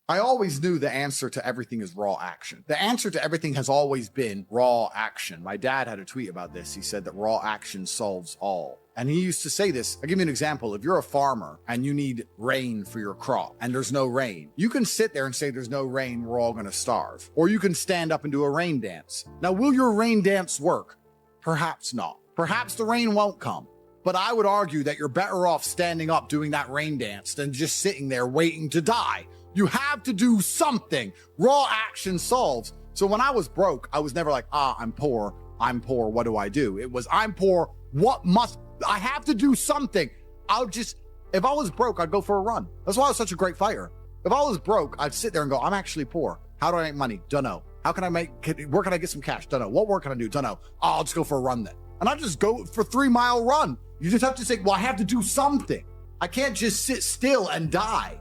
I always knew the answer to everything is raw action. The answer to everything has always been raw action. My dad had a tweet about this. He said that raw action solves all. And he used to say this. I'll give you an example. If you're a farmer and you need rain for your crop and there's no rain, you can sit there and say there's no rain, we're all going to starve. Or you can stand up and do a rain dance. Now, will your rain dance work? Perhaps not. Perhaps the rain won't come. But I would argue that you're better off standing up doing that rain dance than just sitting there waiting to die. You have to do something. Raw action solves. So when I was broke, I was never like, I'm poor, what do I do? It was, I'm poor, I have to do something. If I was broke, I'd go for a run. That's why I was such a great fighter. If I was broke, I'd sit there and go, I'm actually poor. How do I make money? Dunno. Where can I get some cash? Dunno. What work can I do? Dunno. I'll just go for a run then. And I just go for a 3-mile run. You just have to say, well, I have to do something. I can't just sit still and die.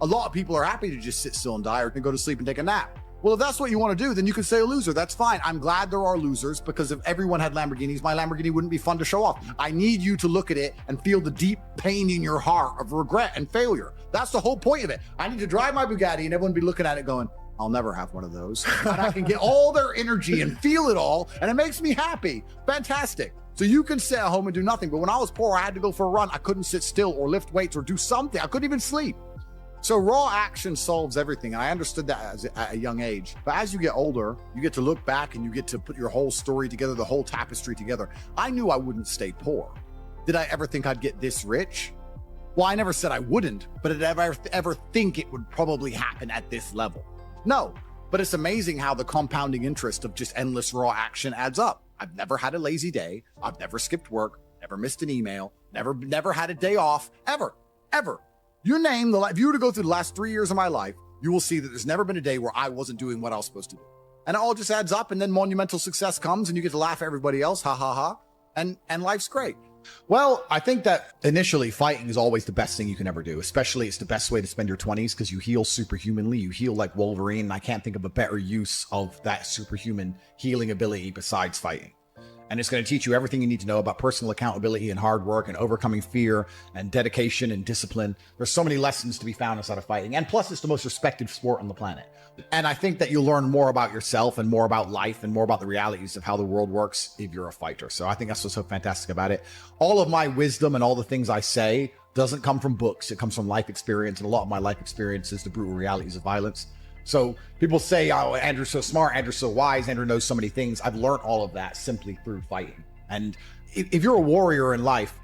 A lot of people are happy to just sit still and die or can go to sleep and take a nap. Well, if that's what you want to do, then you can say a loser. That's fine. I'm glad there are losers because if everyone had Lamborghinis, my Lamborghini wouldn't be fun to show off. I need you to look at it and feel the deep pain in your heart of regret and failure. That's the whole point of it. I need to drive my Bugatti and everyone be looking at it going, I'll never have one of those. And I can get all their energy and feel it all. And it makes me happy. Fantastic. So you can sit at home and do nothing. But when I was poor, I had to go for a run. I couldn't sit still or lift weights or do something. I couldn't even sleep. So raw action solves everything. And I understood that at a young age. But as you get older, you get to look back and you get to put your whole story together, the whole tapestry together. I knew I wouldn't stay poor. Did I ever think I'd get this rich? Well, I never said I wouldn't, but did I ever think it would probably happen at this level? No, but it's amazing how the compounding interest of just endless raw action adds up. I've never had a lazy day. I've never skipped work, never missed an email, never had a day off, ever. You name if you were to go through the last 3 years of my life, you will see that there's never been a day where I wasn't doing what I was supposed to do. And it all just adds up and then monumental success comes and you get to laugh at everybody else, ha ha ha, and life's great. Well, I think that initially fighting is always the best thing you can ever do. Especially it's the best way to spend your 20s because you heal superhumanly. You heal like Wolverine. And I can't think of a better use of that superhuman healing ability besides fighting. And it's going to teach you everything you need to know about personal accountability and hard work and overcoming fear and dedication and discipline. There's so many lessons to be found inside of fighting. And plus, it's the most respected sport on the planet. And I think that you'll learn more about yourself and more about life and more about the realities of how the world works if you're a fighter. So I think that's what's so fantastic about it. All of my wisdom and all the things I say doesn't come from books. It comes from life experience. And a lot of my life experience is the brutal realities of violence. So people say, oh, Andrew's so smart, Andrew's so wise, Andrew knows so many things. I've learned all of that simply through fighting. And if you're a warrior in life,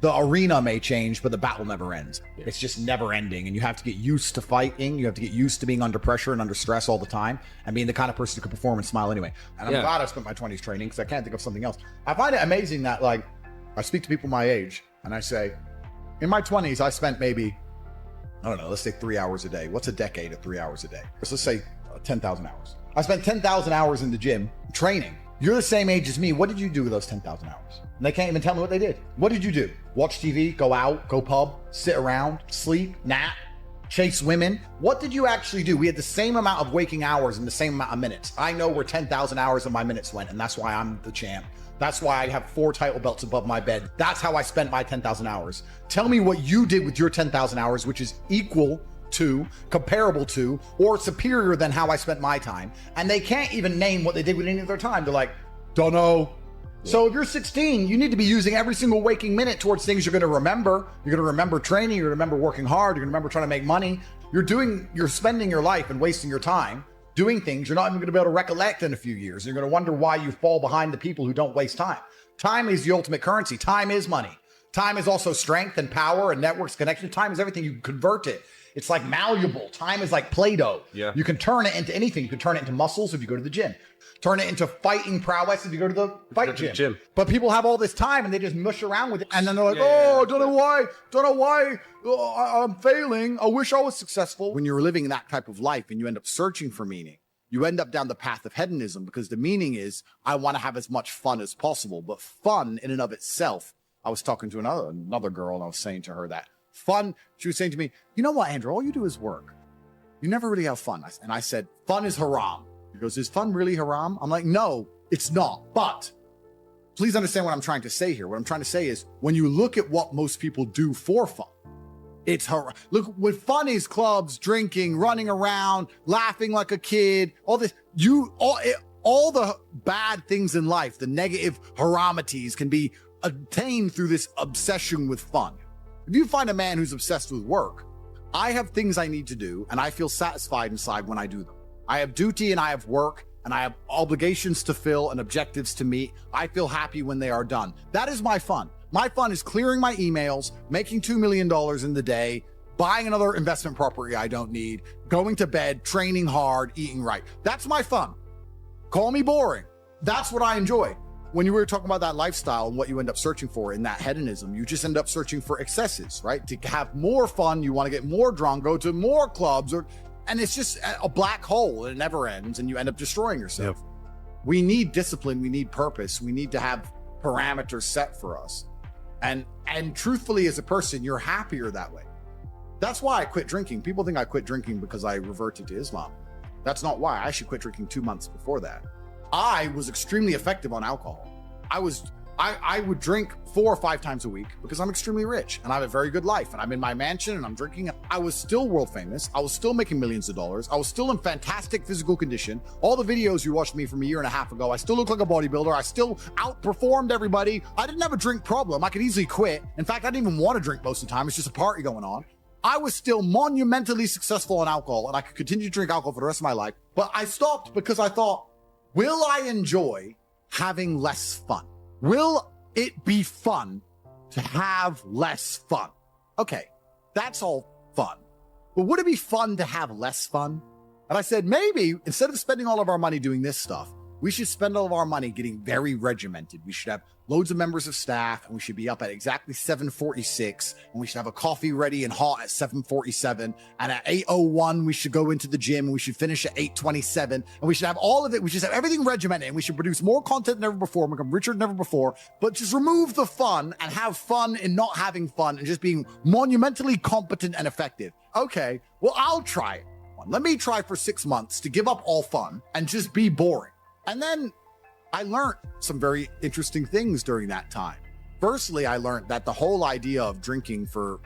the arena may change, but the battle never ends. Yeah. It's just never ending. And you have to get used to fighting. You have to get used to being under pressure and under stress all the time and being the kind of person who can perform and smile anyway. And I'm glad I spent my 20s training because I can't think of something else. I find it amazing that like I speak to people my age and I say, in my 20s, I spent maybe, I don't know, let's say 3 hours a day. What's a decade of 3 hours a day? Let's say 10,000 hours. I spent 10,000 hours in the gym training. You're the same age as me. What did you do with those 10,000 hours? And they can't even tell me what they did. What did you do? Watch TV, go out, go pub, sit around, sleep, nap, chase women. What did you actually do? We had the same amount of waking hours and the same amount of minutes. I know where 10,000 hours of my minutes went, and that's why I'm the champ. That's why I have 4 title belts above my bed. That's how I spent my 10,000 hours. Tell me what you did with your 10,000 hours, which is equal to, comparable to, or superior than how I spent my time. And they can't even name what they did with any of their time. They're like, don't know. Yeah. So if you're 16, you need to be using every single waking minute towards things you're going to remember. You're going to remember training. You're going to remember working hard. You're going to remember trying to make money. You're spending your life and wasting your time doing things you're not even going to be able to recollect in a few years. You're going to wonder why you fall behind the people who don't waste time. Time is the ultimate currency. Time is money. Time is also strength and power and networks, connection. Time is everything. You can convert it. It's like malleable. Time is like Play-Doh. Yeah. You can turn it into anything. You can turn it into muscles if you go to the gym. Turn it into fighting prowess if you go to the fight gym. But people have all this time and they just mush around with it. And then they're like, don't know why I'm failing. I wish I was successful. When you're living that type of life and you end up searching for meaning, you end up down the path of hedonism because the meaning is, I want to have as much fun as possible. But fun in and of itself, I was talking to another girl and I was saying to her that fun, she was saying to me, you know what, Andrew, all you do is work. You never really have fun. And I said, fun is haram. He goes, is fun really haram? I'm like, no, it's not. But please understand what I'm trying to say here. What I'm trying to say is when you look at what most people do for fun, Look, what fun is clubs, drinking, running around, laughing like a kid, all this, all the bad things in life, the negative haramities can be attained through this obsession with fun. If you find a man who's obsessed with work, I have things I need to do and I feel satisfied inside when I do them. I have duty and I have work and I have obligations to fill and objectives to meet. I feel happy when they are done. That is my fun. My fun is clearing my emails, making $2 million in the day, buying another investment property I don't need, going to bed, training hard, eating right. That's my fun. Call me boring. That's what I enjoy. When you were talking about that lifestyle and what you end up searching for in that hedonism, you just end up searching for excesses, right? To have more fun, you want to get more drunk, go to more clubs, and it's just a black hole and it never ends and you end up destroying yourself. Yep. We need discipline. We need purpose. We need to have parameters set for us. And truthfully, as a person, you're happier that way. That's why I quit drinking. People think I quit drinking because I reverted to Islam. That's not why. I actually quit drinking 2 months before that. I was extremely effective on alcohol. I would drink 4 or 5 times a week because I'm extremely rich and I have a very good life and I'm in my mansion and I'm drinking. I was still world famous. I was still making millions of dollars. I was still in fantastic physical condition. All the videos you watched me from a year and a half ago, I still look like a bodybuilder. I still outperformed everybody. I didn't have a drink problem. I could easily quit. In fact, I didn't even want to drink most of the time. It's just a party going on. I was still monumentally successful on alcohol and I could continue to drink alcohol for the rest of my life. But I stopped because I thought, will I enjoy having less fun? Will it be fun to have less fun? Okay, that's all fun. But would it be fun to have less fun? And I said, maybe instead of spending all of our money doing this stuff, we should spend all of our money getting very regimented. We should have loads of members of staff and we should be up at exactly 7:46 and we should have a coffee ready and hot at 7:47. And at 8:01, we should go into the gym and we should finish at 8:27. And we should have all of it. We should have everything regimented and we should produce more content than ever before, become richer than ever before, but just remove the fun and have fun in not having fun and just being monumentally competent and effective. Okay, well, I'll try it. Let me try for 6 months to give up all fun and just be boring. And then I learned some very interesting things during that time. Firstly, I learned that the whole idea of drinking for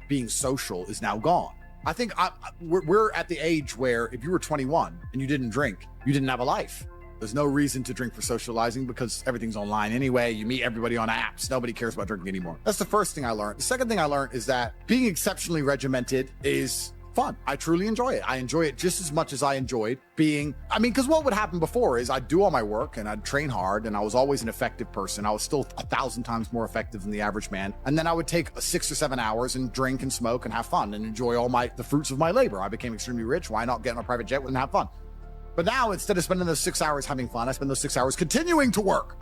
being social is now gone. I think we're at the age where if you were 21 and you didn't drink, you didn't have a life. There's no reason to drink for socializing because everything's online anyway. You meet everybody on apps. Nobody cares about drinking anymore. That's the first thing I learned. The second thing I learned is that being exceptionally regimented is fun. I truly enjoy it. I enjoy it just as much as I enjoyed because what would happen before is I'd do all my work and I'd train hard and I was always an effective person. I was still 1,000 times more effective than the average man. And then I would take 6 or 7 hours and drink and smoke and have fun and enjoy the fruits of my labor. I became extremely rich. Why not get on a private jet and have fun? But now instead of spending those 6 hours having fun, I spend those 6 hours continuing to work.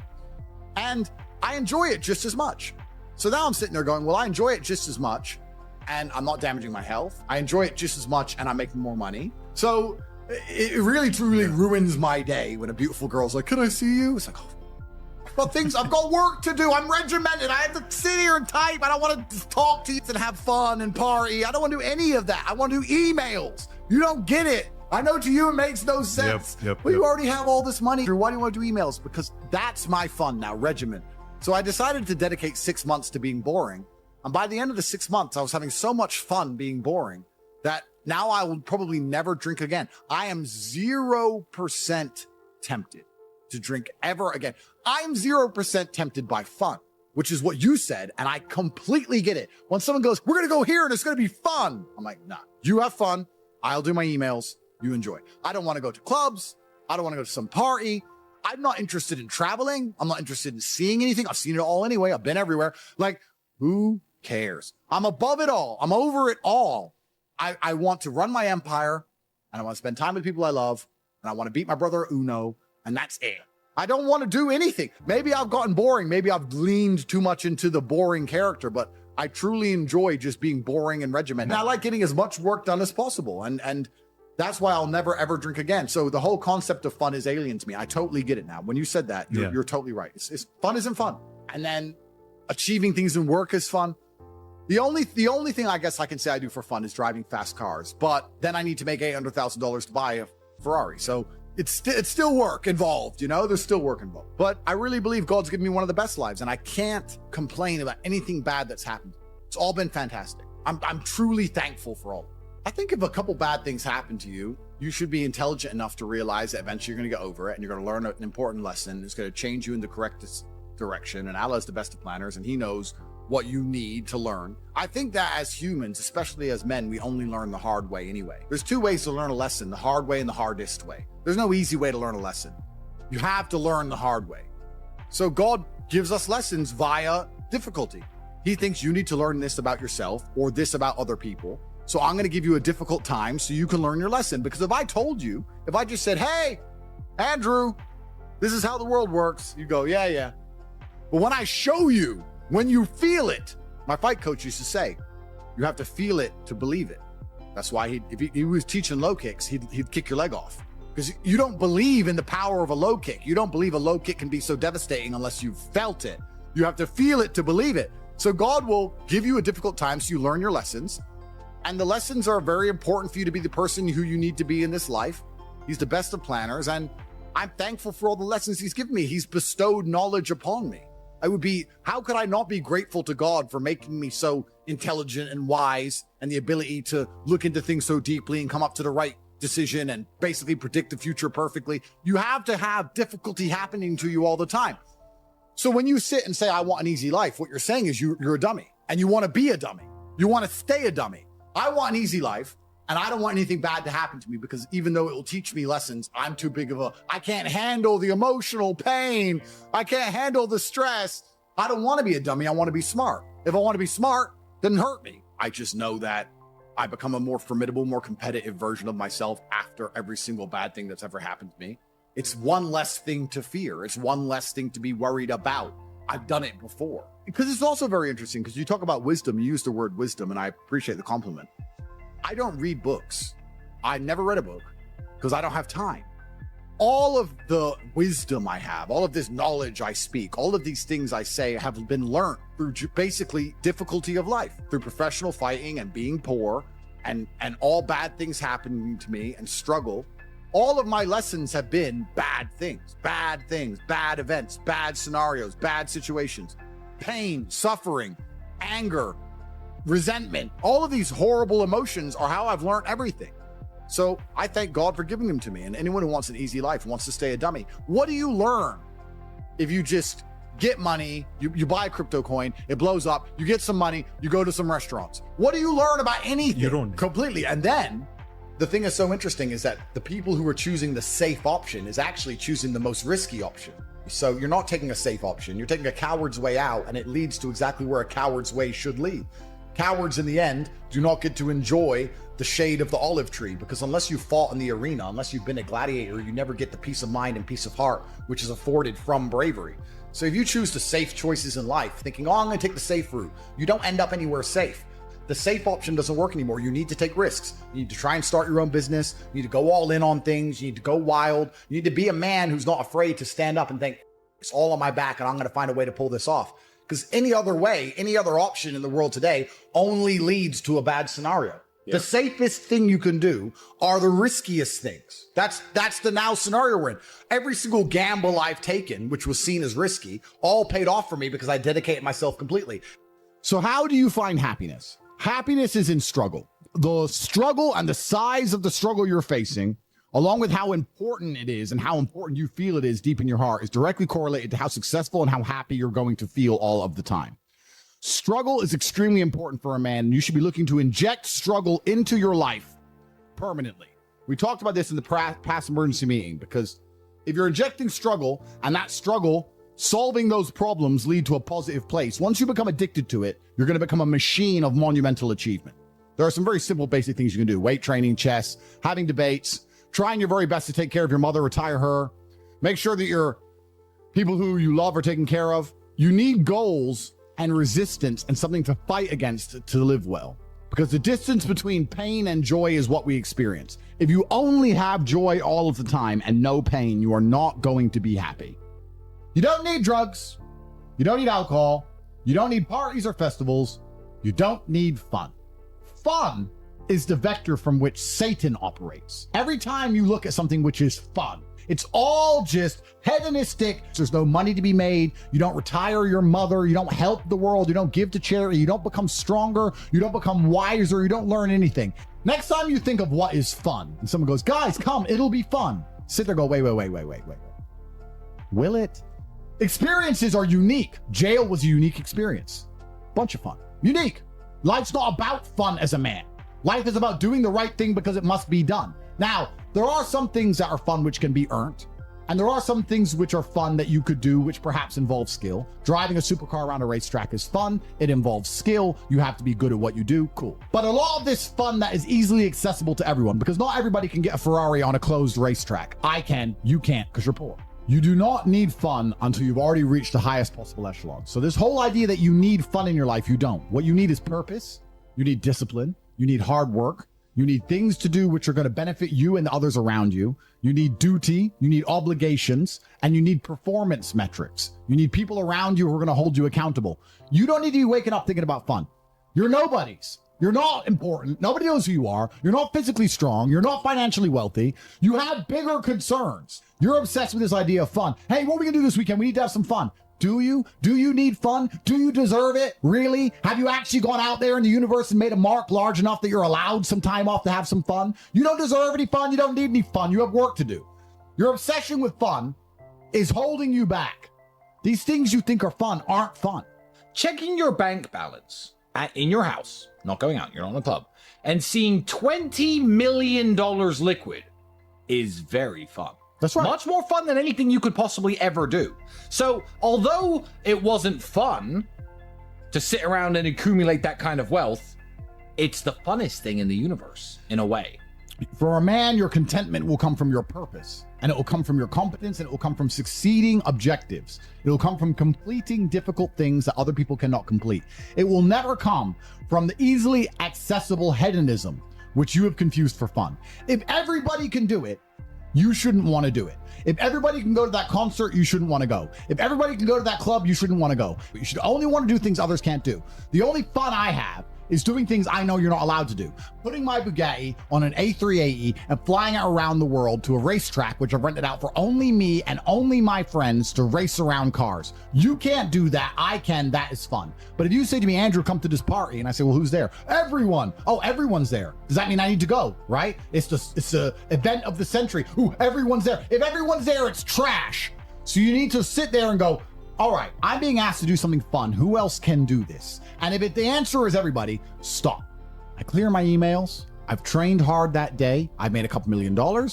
And I enjoy it just as much. So now I'm sitting there going, well, I enjoy it just as much and I'm not damaging my health. I enjoy it just as much and I'm making more money. So it really, truly ruins my day when a beautiful girl's like, can I see you? It's like, oh, I've got work to do. I'm regimented. I have to sit here and type. I don't want to talk to you and have fun and party. I don't want to do any of that. I want to do emails. You don't get it. I know to you it makes no sense. But you already have all this money. Why do you want to do emails? Because that's my fun now, regiment. So I decided to dedicate 6 months to being boring. And by the end of the 6 months, I was having so much fun being boring that now I will probably never drink again. I am 0% tempted to drink ever again. I am 0% tempted by fun, which is what you said. And I completely get it. When someone goes, we're going to go here and it's going to be fun. I'm like, nah, you have fun. I'll do my emails. You enjoy. I don't want to go to clubs. I don't want to go to some party. I'm not interested in traveling. I'm not interested in seeing anything. I've seen it all anyway. I've been everywhere. Like, who cares? I'm above it all. I'm over it all. I want to run my empire and I want to spend time with people I love and I want to beat my brother at Uno and that's it. I don't want to do anything. Maybe I've gotten boring. Maybe I've leaned too much into the boring character, but I truly enjoy just being boring and regimented. And I like getting as much work done as possible. And that's why I'll never, ever drink again. So the whole concept of fun is alien to me. I totally get it now. When you said that, you're totally right. It's fun isn't fun. And then achieving things in work is fun. The only thing I guess I can say I do for fun is driving fast cars, but then I need to make $800,000 to buy a Ferrari. So it's still work involved, there's still work involved. But I really believe God's given me one of the best lives and I can't complain about anything bad that's happened. It's all been fantastic. I'm truly thankful for all. I think if a couple bad things happen to you, you should be intelligent enough to realize that eventually you're going to get over it and you're going to learn an important lesson. It's going to change you in the correct direction. And Allah is the best of planners, and he knows what you need to learn. I think that as humans, especially as men, we only learn the hard way anyway. There's two ways to learn a lesson, the hard way and the hardest way. There's no easy way to learn a lesson. You have to learn the hard way. So God gives us lessons via difficulty. He thinks you need to learn this about yourself or this about other people. So I'm going to give you a difficult time so you can learn your lesson. Because if I told you, if I just said, hey, Andrew, this is how the world works, you go, yeah. But when I show you, when you feel it, my fight coach used to say, you have to feel it to believe it. That's why if he was teaching low kicks, he'd kick your leg off. Because you don't believe in the power of a low kick. You don't believe a low kick can be so devastating unless you've felt it. You have to feel it to believe it. So God will give you a difficult time so you learn your lessons. And the lessons are very important for you to be the person who you need to be in this life. He's the best of planners. And I'm thankful for all the lessons he's given me. He's bestowed knowledge upon me. How could I not be grateful to God for making me so intelligent and wise and the ability to look into things so deeply and come up to the right decision and basically predict the future perfectly? You have to have difficulty happening to you all the time. So when you sit and say, I want an easy life, what you're saying is you're a dummy and you want to be a dummy. You want to stay a dummy. I want an easy life and I don't want anything bad to happen to me because even though it will teach me lessons, I'm too big of I can't handle the emotional pain. I can't handle the stress. I don't want to be a dummy. I want to be smart. If I want to be smart, then hurt me. I just know that I become a more formidable, more competitive version of myself after every single bad thing that's ever happened to me. It's one less thing to fear. It's one less thing to be worried about. I've done it before. Because it's also very interesting because you talk about wisdom, you use the word wisdom, and I appreciate the compliment. I don't read books. I never read a book because I don't have time. All of the wisdom I have, all of this knowledge I speak, all of these things I say have been learned through basically difficulty of life, through professional fighting and being poor and all bad things happening to me and struggle. All of my lessons have been bad things, bad events, bad scenarios, bad situations, pain, suffering, anger, resentment. All of these horrible emotions are how I've learned everything. So I thank God for giving them to me. And anyone who wants an easy life wants to stay a dummy. What do you learn if you just get money, you buy a crypto coin, it blows up, you get some money, you go to some restaurants? What do you learn about anything? You don't. Completely. And then the thing that's so interesting is that the people who are choosing the safe option is actually choosing the most risky option. So you're not taking a safe option, you're taking a coward's way out, and it leads to exactly where a coward's way should lead. Cowards in the end do not get to enjoy the shade of the olive tree because unless you fought in the arena, unless you've been a gladiator, you never get the peace of mind and peace of heart, which is afforded from bravery. So if you choose the safe choices in life, thinking, oh, I'm going to take the safe route, you don't end up anywhere safe. The safe option doesn't work anymore. You need to take risks. You need to try and start your own business. You need to go all in on things. You need to go wild. You need to be a man who's not afraid to stand up and think, it's all on my back and I'm going to find a way to pull this off. Because any other way, any other option in the world today only leads to a bad scenario. Yeah. The safest thing you can do are the riskiest things. That's the now scenario we're in. Every single gamble I've taken, which was seen as risky, all paid off for me because I dedicated myself completely. So how do you find happiness? Happiness is in struggle. The struggle and the size of the struggle you're facing, along with how important it is and how important you feel it is deep in your heart, is directly correlated to how successful and how happy you're going to feel all of the time. Struggle is extremely important for a man, and you should be looking to inject struggle into your life permanently. We talked about this in the past emergency meeting, because if you're injecting struggle and that struggle solving those problems lead to a positive place, once you become addicted to it, you're going to become a machine of monumental achievement. There are some very simple basic things you can do: weight training, chess, having debates, trying your very best to take care of your mother, retire her, make sure that your people who you love are taken care of. You need goals and resistance and something to fight against to live well, because the distance between pain and joy is what we experience. If you only have joy all of the time and no pain, you are not going to be happy. You don't need drugs. You don't need alcohol. You don't need parties or festivals. You don't need fun. Fun is the vector from which Satan operates. Every time you look at something which is fun, it's all just hedonistic. There's no money to be made. You don't retire your mother. You don't help the world. You don't give to charity. You don't become stronger. You don't become wiser. You don't learn anything. Next time you think of what is fun and someone goes, guys, come, it'll be fun. Sit there, go, wait. Will it? Experiences are unique. Jail was a unique experience. Bunch of fun. Unique. Life's not about fun as a man. Life is about doing the right thing because it must be done. Now, there are some things that are fun which can be earned. And there are some things which are fun that you could do, which perhaps involve skill. Driving a supercar around a racetrack is fun. It involves skill. You have to be good at what you do. Cool. But a lot of this fun that is easily accessible to everyone, because not everybody can get a Ferrari on a closed racetrack. I can, you can't, because you're poor. You do not need fun until you've already reached the highest possible echelon. So this whole idea that you need fun in your life, you don't. What you need is purpose. You need discipline. You need hard work. You need things to do which are going to benefit you and the others around you. You need duty, you need obligations, and you need performance metrics. You need people around you who are going to hold you accountable. You don't need to be waking up thinking about fun. You're nobodies. You're not important. Nobody knows who you are. You're not physically strong. You're not financially wealthy. You have bigger concerns. You're obsessed with this idea of fun. Hey, what are we going to do this weekend? We need to have some fun. Do you? Do you need fun? Do you deserve it? Really? Have you actually gone out there in the universe and made a mark large enough that you're allowed some time off to have some fun? You don't deserve any fun. You don't need any fun. You have work to do. Your obsession with fun is holding you back. These things you think are fun aren't fun. Checking your bank balance in your house, not going out, you're not in a club, and seeing $20 million liquid is very fun. That's right. Much more fun than anything you could possibly ever do. So, although it wasn't fun to sit around and accumulate that kind of wealth, it's the funnest thing in the universe, in a way. For a man, your contentment will come from your purpose, and it will come from your competence, and it will come from succeeding objectives. It will come from completing difficult things that other people cannot complete. It will never come from the easily accessible hedonism, which you have confused for fun. If everybody can do it, you shouldn't want to do it. If everybody can go to that concert, you shouldn't want to go. If everybody can go to that club, you shouldn't want to go. You should only want to do things others can't do. The only fun I have is doing things I know you're not allowed to do. Putting my Bugatti on an A380 and flying it around the world to a racetrack, which I've rented out for only me and only my friends to race around cars. You can't do that. I can. That is fun. But if you say to me, Andrew, come to this party, and I say, well, who's there? Everyone. Oh, everyone's there. Does that mean I need to go? Right? It's the event of the century. Ooh, everyone's there. If everyone's there, it's trash. So you need to sit there and go, all right, I'm being asked to do something fun. Who else can do this? And if the answer is everybody, stop. I clear my emails. I've trained hard that day. I've made a couple $1 million.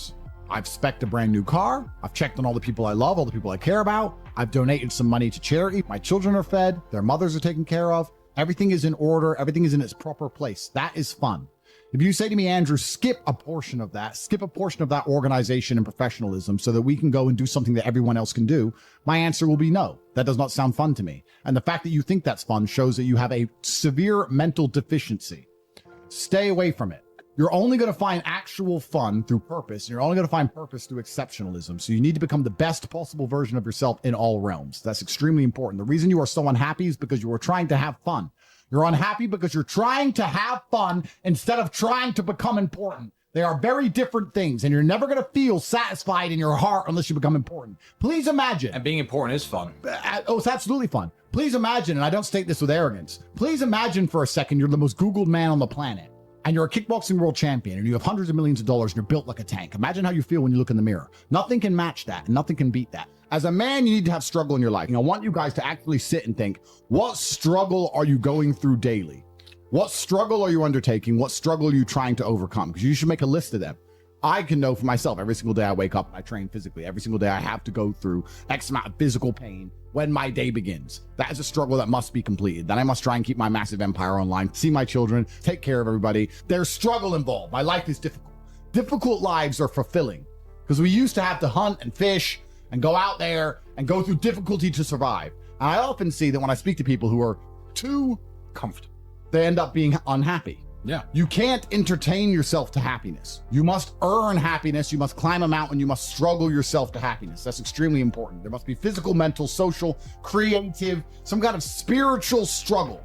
I've spec'd a brand new car. I've checked on all the people I love, all the people I care about. I've donated some money to charity. My children are fed. Their mothers are taken care of. Everything is in order. Everything is in its proper place. That is fun. If you say to me, Andrew, skip a portion of that organization and professionalism so that we can go and do something that everyone else can do, my answer will be no. That does not sound fun to me. And the fact that you think that's fun shows that you have a severe mental deficiency. Stay away from it. You're only going to find actual fun through purpose. You're only going to find purpose through exceptionalism. So you need to become the best possible version of yourself in all realms. That's extremely important. The reason you are so unhappy is because you are trying to have fun. You're unhappy because you're trying to have fun instead of trying to become important. They are very different things, and you're never going to feel satisfied in your heart unless you become important. Please imagine. And being important is fun. Oh, it's absolutely fun. Please imagine, and I don't state this with arrogance, please imagine for a second you're the most Googled man on the planet, and you're a kickboxing world champion, and you have hundreds of millions of dollars, and you're built like a tank. Imagine how you feel when you look in the mirror. Nothing can match that, and nothing can beat that. As a man, you need to have struggle in your life. I want you guys to actually sit and think, what struggle are you going through daily? What struggle are you undertaking? What struggle are you trying to overcome? Because you should make a list of them. I can know for myself, every single day I wake up and I train physically. Every single day I have to go through X amount of physical pain when my day begins. That is a struggle that must be completed. Then I must try and keep my massive empire online, see my children, take care of everybody. There's struggle involved. My life is difficult. Difficult lives are fulfilling because we used to have to hunt and fish and go out there and go through difficulty to survive. And I often see that when I speak to people who are too comfortable, they end up being unhappy. Yeah. You can't entertain yourself to happiness. You must earn happiness. You must climb a mountain. You must struggle yourself to happiness. That's extremely important. There must be physical, mental, social, creative, some kind of spiritual struggle.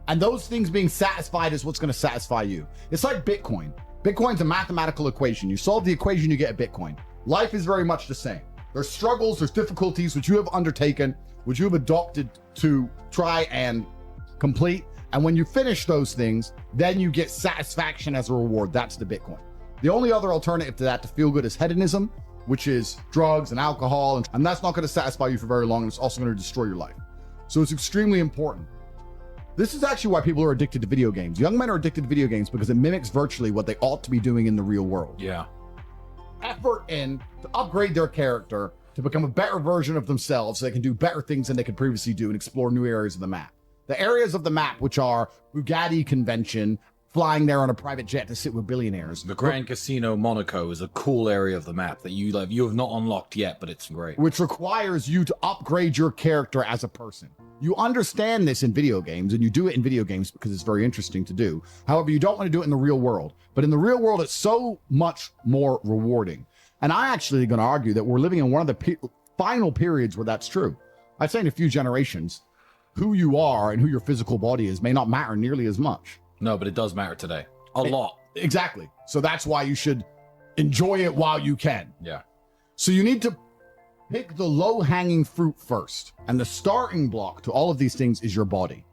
And those things being satisfied is what's going to satisfy you. It's like Bitcoin. Bitcoin's a mathematical equation. You solve the equation, you get a Bitcoin. Life is very much the same. There's struggles, there's difficulties which you have undertaken, which you have adopted to try and complete. And when you finish those things, then you get satisfaction as a reward. That's the Bitcoin. The only other alternative to that to feel good is hedonism, which is drugs and alcohol. And that's not going to satisfy you for very long. And it's also going to destroy your life. So it's extremely important. This is actually why people are addicted to video games. Young men are addicted to video games because it mimics virtually what they ought to be doing in the real world. Yeah. Effort in to upgrade their character, to become a better version of themselves so they can do better things than they could previously do and explore new areas of the map. The areas of the map, which are Bugatti convention, flying there on a private jet to sit with billionaires. The Grand Casino Monaco is a cool area of the map that you have not unlocked yet, but it's great. Which requires you to upgrade your character as a person. You understand this in video games, and you do it in video games because it's very interesting to do. However, you don't want to do it in the real world. But in the real world, it's so much more rewarding. And I actually going to argue that we're living in one of the final periods where that's true. I'd say in a few generations, who you are and who your physical body is may not matter nearly as much. No, but it does matter today. A lot. Exactly. So that's why you should enjoy it while you can. Yeah. So you need to pick the low-hanging fruit first. And the starting block to all of these things is your body.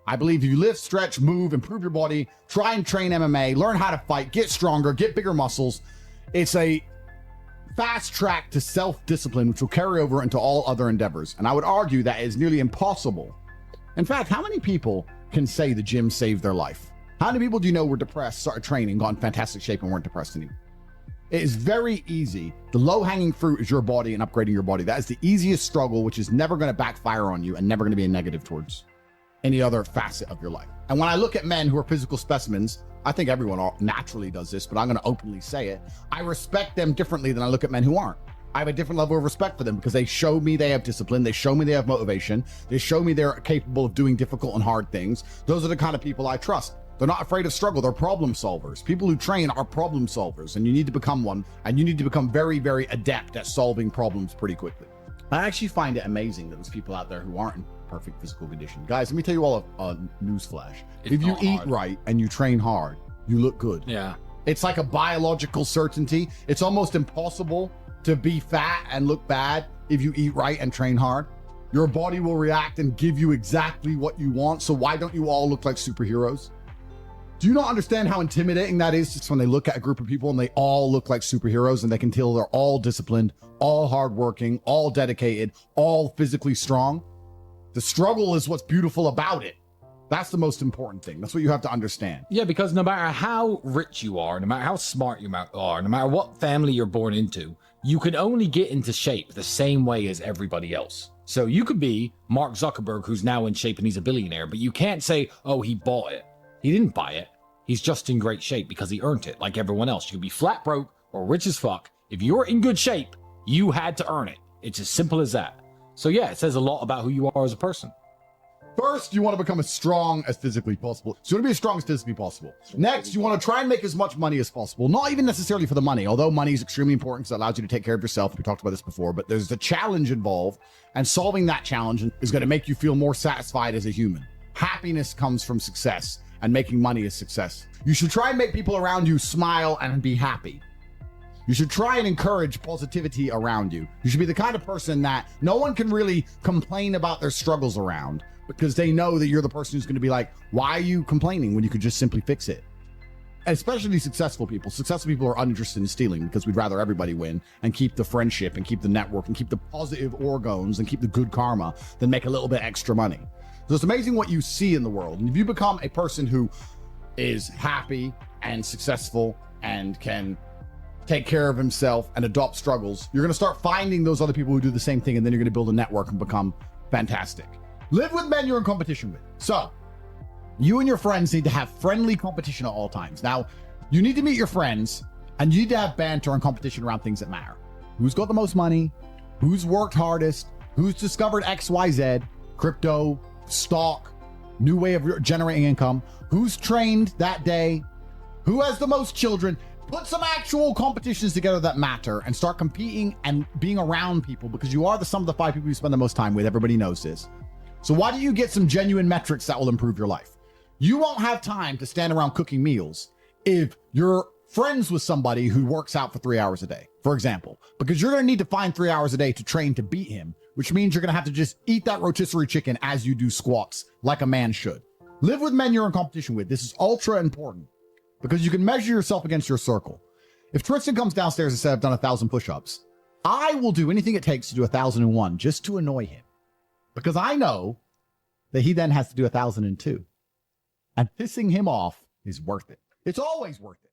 I believe if you lift, stretch, move, improve your body, try and train MMA, learn how to fight, get stronger, get bigger muscles, it's a fast track to self-discipline, which will carry over into all other endeavors. And I would argue that is nearly impossible. In fact, how many people can say the gym saved their life? How many people do you know were depressed, started training, got in fantastic shape, and weren't depressed anymore? It is very easy. The low-hanging fruit is your body and upgrading your body. That is the easiest struggle, which is never going to backfire on you and never going to be a negative towards any other facet of your life. And when I look at men who are physical specimens, I think everyone naturally does this, but I'm going to openly say it. I respect them differently than I look at men who aren't. I have a different level of respect for them because they show me they have discipline. They show me they have motivation. They show me they're capable of doing difficult and hard things. Those are the kind of people I trust. They're not afraid of struggle. They're problem solvers. People who train are problem solvers, and you need to become one, and you need to become very, very adept at solving problems pretty quickly. I actually find it amazing that there's people out there who aren't in perfect physical condition. Guys, let me tell you all a news flash. If you eat right and you train hard, you look good. Yeah. It's like a biological certainty. It's almost impossible to be fat and look bad if you eat right and train hard. Your body will react and give you exactly what you want. So why don't you all look like superheroes? Do you not understand how intimidating that is just when they look at a group of people and they all look like superheroes and they can tell they're all disciplined, all hardworking, all dedicated, all physically strong? The struggle is what's beautiful about it. That's the most important thing. That's what you have to understand. Yeah, because no matter how rich you are, no matter how smart you are, no matter what family you're born into, you can only get into shape the same way as everybody else. So you could be Mark Zuckerberg, who's now in shape and he's a billionaire, but you can't say, oh, he bought it. He didn't buy it. He's just in great shape because he earned it like everyone else. You could be flat broke or rich as fuck. If you're in good shape, you had to earn it. It's as simple as that. So yeah, it says a lot about who you are as a person. First, you want to become as strong as physically possible. So you want to be as strong as physically possible. Next, you want to try and make as much money as possible. Not even necessarily for the money, although money is extremely important because it allows you to take care of yourself. We talked about this before, but there's the challenge involved, and solving that challenge is going to make you feel more satisfied as a human. Happiness comes from success, and making money is success. You should try and make people around you smile and be happy. You should try and encourage positivity around you. You should be the kind of person that no one can really complain about their struggles around because they know that you're the person who's going to be like, why are you complaining when you could just simply fix it? Especially successful people. Successful people are uninterested in stealing because we'd rather everybody win and keep the friendship and keep the network and keep the positive organs and keep the good karma than make a little bit extra money. So it's amazing what you see in the world. And if you become a person who is happy and successful and can take care of himself and adopt struggles, you're going to start finding those other people who do the same thing, and then you're going to build a network and become fantastic. Live with men you're in competition with. So you and your friends need to have friendly competition at all times. Now, you need to meet your friends and you need to have banter and competition around things that matter. Who's got the most money? Who's worked hardest? Who's discovered XYZ, crypto, stock, new way of generating income? Who's trained that day? Who has the most children? Put some actual competitions together that matter and start competing and being around people, because you are the sum of the 5 people you spend the most time with. Everybody knows this. So why don't you get some genuine metrics that will improve your life? You won't have time to stand around cooking meals if you're friends with somebody who works out for 3 hours a day, for example, because you're going to need to find 3 hours a day to train to beat him, which means you're going to have to just eat that rotisserie chicken as you do squats like a man should. Live with men you're in competition with. This is ultra important because you can measure yourself against your circle. If Tristan comes downstairs and says, I've done 1,000 push-ups, I will do anything it takes to do 1,001 just to annoy him because I know that he then has to do 1,002. And pissing him off is worth it. It's always worth it.